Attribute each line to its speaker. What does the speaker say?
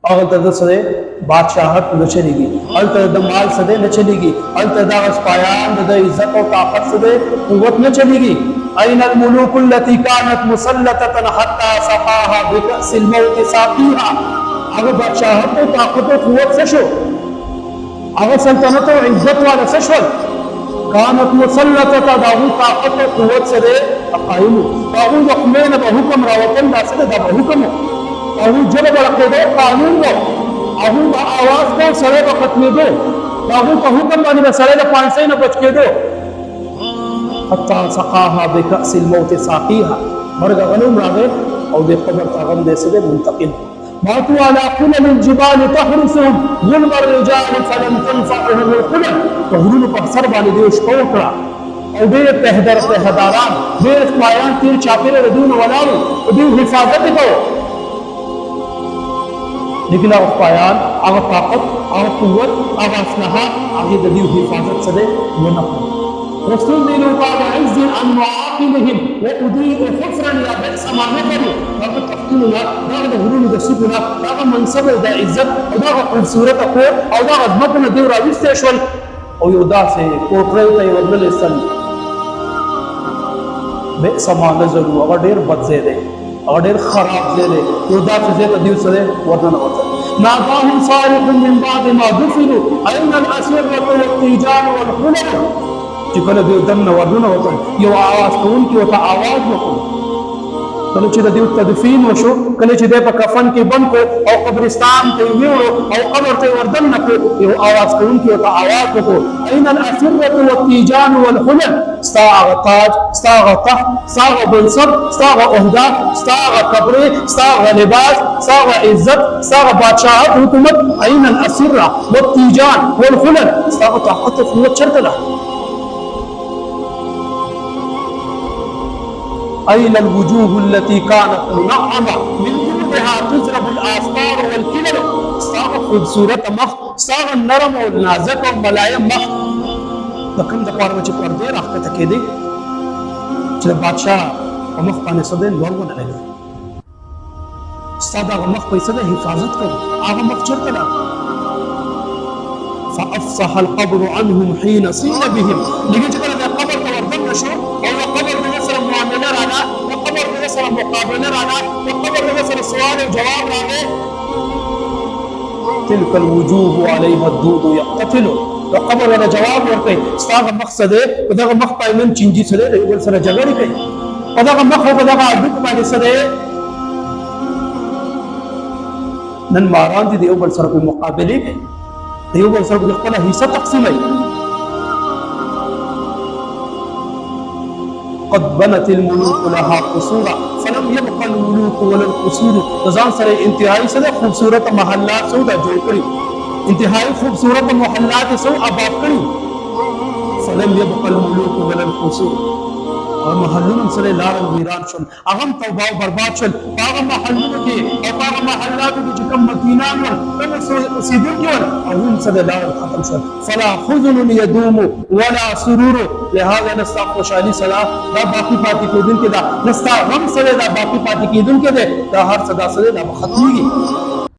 Speaker 1: هغه د سره بادشاہت نه چلیږي، هلته د مال سره نه چلیږي، هلته د سپایان د عزت او طاقت سره قوت نه چلیږي. اين الملوك التي كانت مسلطه حتى سقاها بكأس الموت ساقيها. هغه بادشاہت او طاقت او قوت څه شو؟ هغه سلطنت او عزت والا څه شول؟ كانت مسلطه، داغو طاقت او قوت سره قائم، داغو حکمین به حکم راوتل، دا سره د حکم او جلب القدر قانون وو، هغه आवाज کو سره په ختمېدو، هغه په حکم باندې سره د پانسۍ نه بچ کېدو. حتى سقاها بكأس الموت ساقيها. مرګ غنوم راغی او د قبر تاغم دې سره منتقل. ماتوا على قلل الجبال تحرسهم ظلم الرجال فلم تنفعهم القلل. غرونو په سر باندې دې شپه وکړه او ډېر پهداران ډېر سپایان تیر چاپېره ردونه ولاړو، دې حفاظت کوو، لیکن هغه سپایان، هغه طاقت، هغه قوت، هغه اسلحه، هغې د دې حفاظت سره ونه کړه. واستنزلوا بعد عز عن معاقبهم واضيء حفرا يا بئس ما نكروا. هغه تختونه، دغه د غرونو د سکونه، دغه منصب د عزت او دغه خوبصورته کور او دغه ځمکونه دوی راویستی شول او یو داسې کوټرۍ ته یې ورللی سل. بئس ما نزلوا، هغه ډېر بد ځای دی، هغه ډېر خراب ځای دی، یو داسې ځای ته دوی سره ورننوتل. ناداهم صارخ من بعد ما دفنوا أين الأسرة والتيجان والخلل. چې کله دوی دننه ورننوتل یو آواز کوونکي ورته آواز وکړو، کله چې د دوی تدفین وشو، کله چې دی په کفن کې بند کړو او قبرستان ته یې ویوړو او قبر ته یې وردننه کړو، یو آواز کوونکي ورته آواز وکړو أين الأسرة والتيجان والخلل. ستا هغه تاج، ستا هغه تخت، ستا هغه منصب، ستا هغه عهده، ستا هغه قبرې، ستا هغه لباس، ستا هغه عزت، ستا هغه بادشاهت حکومت. أين الأسرة والتيجان والخلل. ستا هغه طاقت او قوت چېرته ده؟ أين الوجوه التي كانت منعمة من دونها تزرب الآثار والكلل. ستا خوبصورت مخ، ستا نرم او نازک او ملایم مخ د کوم دپاره به چې پردې راښکته کېدې چې د بادشاه په مخ باندې څه دی لوړ ونلګي، ستا دغه مخ په څه دی حفاظت کوي، هغه مخ چېرته ده؟ فأفصح القبر عنهم حين صيل بهم. لکه چې کله د قبر ته وردننه شو او د قبر د سره معامله راغله، د قبر د سره مقابله راغله، د قبر د سره سوال او جواب راغی. تلك الوجوه عليها الدود يقتتل. د قبر ولا جواب ورکوي، ستا هغه مخ څه دی، په دغه مخ باندې نن چینجي څه دی، د یو بل سره جګړې کوي، په دغه مخ او په دغه هډوکو باندې څه دی، نن ماران دي د یو بل سره په مقابلې کوي، د یو بل سره په خپله حصه تقسیموي. قد بنت الملوك لها قصورا فلم يبق الملوك ولا القصور. ځان سره انتهایی سره خوبصورت محلات سو دا جوړ کړي، انتهایی خوبصورت محلات سو آباد کړي. فلم يبق الملوك ولا القصور. او محلونو سره لارن ویران شول، هغه توبه او برباد شول. هغه محلونو کې او هغه محلاتو کې چې کوم مکینان ول، کوم اوسېدونکي ول، هغوی سره لارن ختم شول. فلا حزن يدوم ولا سرور. لهذا نستا خوشحالي سره دا باقي پاتې کېدونکې ده، نستا غم سره دا باقي پاتې کېدونکې ده، دا هر څه دا سره دا به ختمېږي.